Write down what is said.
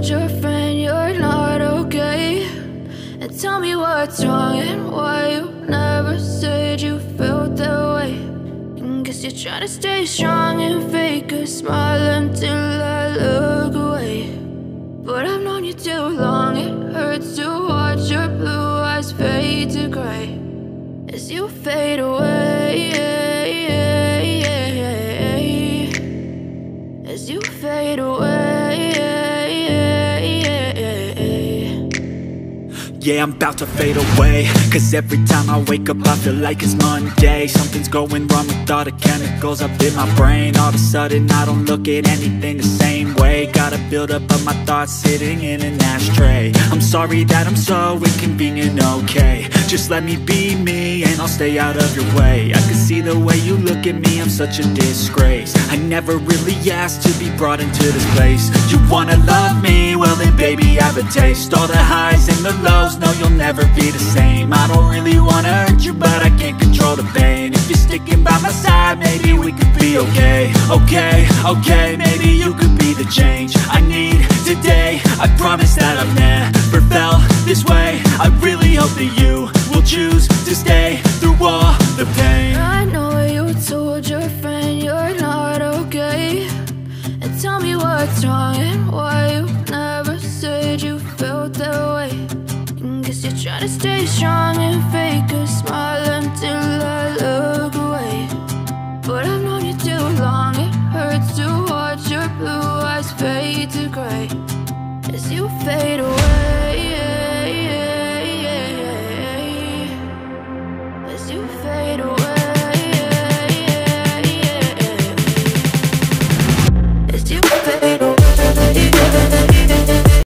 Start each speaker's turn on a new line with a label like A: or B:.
A: told your friend you're not okay? And tell me what's wrong and why you never said you felt that way. And guess you're trying to stay strong and fake a smile until I look away. But I've known you too long, it hurts to watch your blue eyes fade to gray as you fade away, as you fade away.
B: Yeah, I'm about to fade away, cause every time I wake up I feel like it's Monday. Something's going wrong with all the chemicals up in my brain. All of a sudden I don't look at anything the same way. Got a buildup of my thoughts sitting in an ashtray. I'm sorry that I'm so inconvenient, okay? Just let me be me and I'll stay out of your way. I can see the way you look at me, I'm such a disgrace. I never really asked to be brought into this place. You wanna love me? Well then baby I have a taste. All the highs and the lows, no you'll never be the same. I don't really wanna hurt you but I can't control the pain. If you're sticking by my side maybe we could be okay. Okay, maybe you could be the change I need today. I promise that I've never felt this way. I really hope that you will choose to stay through all the pain.
A: I know you told your friend you're not okay. And tell me what's wrong and why you never said you felt that way. And guess you're trying to stay strong and fake a smile until I look away. But I've known you too long, it hurts to watch your blue eyes fade to gray as you fade away.